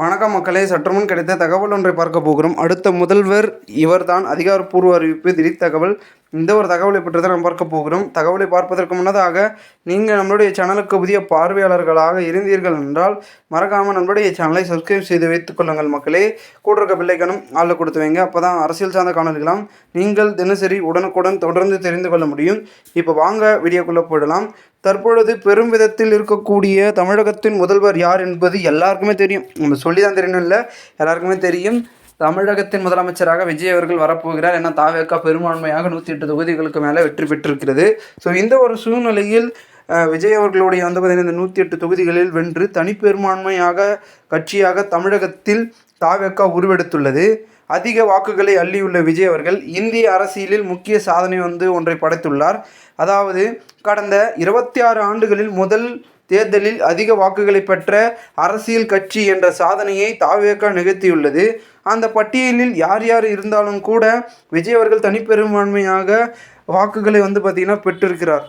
வணக்கம் மக்களே, சற்றுமுன் கிடைத்த தகவல் ஒன்றை பார்க்க போகிறோம். அடுத்த முதல்வர் இவர்தான். அதிகாரப்பூர்வ அறிவிப்பு, திடீர் தகவல். இந்த ஒரு தகவலை பற்றி தான் நம்ம பார்க்க போகிறோம். தகவலை பார்ப்பதற்கு முன்னதாக நீங்கள் நம்மளுடைய சேனலுக்கு புதிய பார்வையாளர்களாக இருந்தீர்கள் என்றால் மறக்காமல் நம்மளுடைய சேனலை சப்ஸ்கிரைப் செய்து வைத்துக் கொள்ளுங்கள் மக்களே. கூட இருக்க பிள்ளைக்கணும் ஆளில் கொடுத்து வைங்க. அப்போ தான் அரசியல் சார்ந்த காணொலிகளாம் நீங்கள் தினசரி உடனுக்குடன் தொடர்ந்து தெரிந்து கொள்ள முடியும். இப்போ வாங்க வீடியோக்குள்ளே போடலாம். தற்பொழுது பெரும் விதத்தில் இருக்கக்கூடிய தமிழகத்தின் முதல்வர் யார் என்பது எல்லாருக்குமே தெரியும். நம்ம சொல்லி தான் தெரியணும் இல்லை, எல்லாருக்குமே தெரியும். தமிழகத்தின் முதலமைச்சராக விஜய் அவர்கள் வரப்போகிறார். ஏன்னா தாவேக்கா பெரும்பான்மையாக 108 தொகுதிகளுக்கு மேலே வெற்றி பெற்றிருக்கிறது. ஸோ இந்த ஒரு சூழ்நிலையில் விஜய் அவர்களுடைய வந்து பார்த்திங்கன்னா இந்த 108 தொகுதிகளில் வென்று தனிப்பெரும்பான்மையாக கட்சியாக தமிழகத்தில் தாவேக்கா உருவெடுத்துள்ளது. அதிக வாக்குகளை அள்ளியுள்ள விஜய் அவர்கள் இந்திய அரசியலில் முக்கிய சாதனை ஒன்றை படைத்துள்ளார். அதாவது கடந்த 26 ஆண்டுகளில் முதல் தேர்தலில் அதிக வாக்குகளை பெற்ற அரசியல் கட்சி என்ற சாதனையை தாவேக்கா நிகழ்த்தியுள்ளது. அந்த பட்டியலில் யார் யார் இருந்தாலும் கூட விஜய் அவர்கள் தனிப்பெரும்பான்மையாக வாக்குகளை பார்த்திங்கன்னா பெற்றிருக்கிறார்.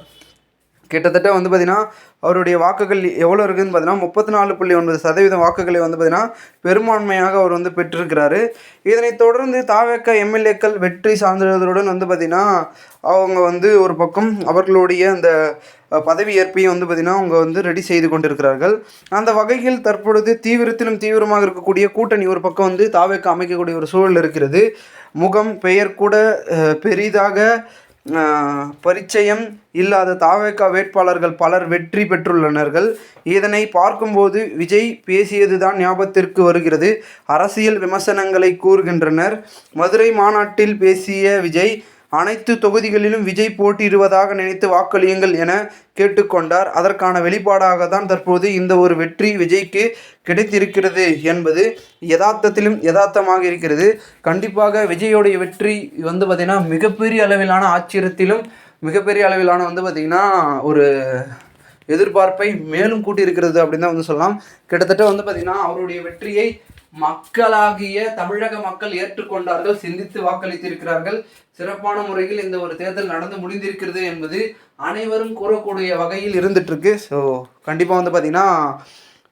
கிட்டத்தட்ட பார்த்திங்கன்னா அவருடைய வாக்குகள் எவ்வளோ இருக்குதுன்னு பார்த்தீங்கன்னா 34.9% வாக்குகளை பார்த்திங்கன்னா பெரும்பான்மையாக அவர் பெற்றிருக்கிறாரு. இதனைத் தொடர்ந்து தாவேக்கா எம்எல்ஏக்கள் வெற்றி சான்றிதழுடன் பார்த்திங்கன்னா அவங்க ஒரு பக்கம் அவர்களுடைய அந்த பதவி ஏற்பையும் பார்த்திங்கன்னா அவங்க ரெடி செய்து கொண்டிருக்கிறார்கள். அந்த வகையில் தற்பொழுது தீவிரத்திலும் தீவிரமாக இருக்கக்கூடிய கூட்டணி ஒரு பக்கம் தாவேக்கா அமைக்கக்கூடிய ஒரு சூழல் இருக்கிறது. முகம் பெயர் கூட பெரிதாக பரிச்சயம் இல்லாத தாவேக்கா வேட்பாளர்கள் பலர் வெற்றி பெற்றுள்ளனர்கள். இதனை பார்க்கும்போது விஜய் பேசியதுதான் ஞாபகத்திற்கு வருகிறது. அரசியல் விமர்சனங்களை கூறுகின்றனர். மதுரை மாநாட்டில் பேசிய விஜய் அனைத்து தொகுதிகளிலும் விஜய் போட்டியிடுவதாக நினைத்து வாக்களியுங்கள் என கேட்டுக்கொண்டார். அதற்கான வெளிப்பாடாக தான் தற்போது இந்த ஒரு வெற்றி விஜய்க்கு கிடைத்திருக்கிறது என்பது யதார்த்தத்திலும் யதார்த்தமாக இருக்கிறது. கண்டிப்பாக விஜயோடைய வெற்றி பார்த்திங்கன்னா மிகப்பெரிய அளவிலான ஆச்சரியத்திலும் மிகப்பெரிய அளவிலான பார்த்திங்கன்னா ஒரு எதிர்பார்ப்பை மேலும் கூட்டியிருக்கிறது அப்படின்னு தான் சொல்லலாம். கிட்டத்தட்ட பார்த்திங்கன்னா அவருடைய வெற்றியை மக்களாகிய தமிழக மக்கள் ஏற்றுக்கொண்டார்கள், சிந்தித்து வாக்களித்திருக்கிறார்கள். சிறப்பான முறையில் இந்த ஒரு தேர்தல் நடந்து முடிந்திருக்கிறது என்பது அனைவரும் கூறக்கூடிய வகையில் இருந்துகிட்ருக்கு. ஸோ கண்டிப்பாக பார்த்திங்கன்னா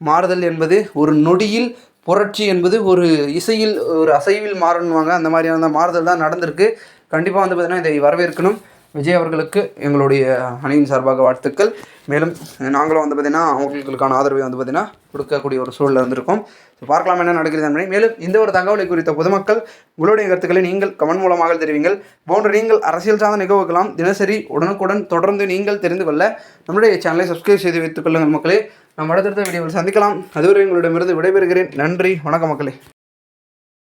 மாறுதல் என்பது ஒரு நொடியில், புரட்சி என்பது ஒரு இசையில் ஒரு அசைவில் மாறணுவாங்க. அந்த மாதிரியான மாறுதல் தான் நடந்திருக்கு. கண்டிப்பாக பார்த்திங்கன்னா இதை வரவேற்கணும். விஜய் அவர்களுக்கு எங்களுடைய அணியின் சார்பாக வாழ்த்துக்கள். மேலும் நாங்களும் பார்த்திங்கன்னா அவங்களுக்கான ஆதரவை பார்த்திங்கன்னா கொடுக்கக்கூடிய ஒரு சூழலில் இருந்திருக்கோம். ஸோ பார்க்கலாம் என்ன நடக்கிறது என்பதை. மேலும் இந்த ஒரு தகவலை குறித்த பொதுமக்கள் உங்களுடைய கருத்துக்களை நீங்கள் கமெண்ட் மூலமாக தெரிவிங்கள். போன்ற நீங்கள் அரசியல் சார்ந்த நிகழ்வுகளாம் தினசரி உடனுக்குடன் தொடர்ந்து நீங்கள் தெரிந்து கொள்ள நம்முடைய சேனலை சப்ஸ்கிரைப் செய்து வைத்துக் கொள்ளுங்கள் மக்களே. நம்ம அடுத்தடுத்த வீடியோவில் சந்திக்கலாம். அதுவரை உங்களிடமிருந்து விடைபெறுகிறேன். நன்றி, வணக்கம் மக்களே.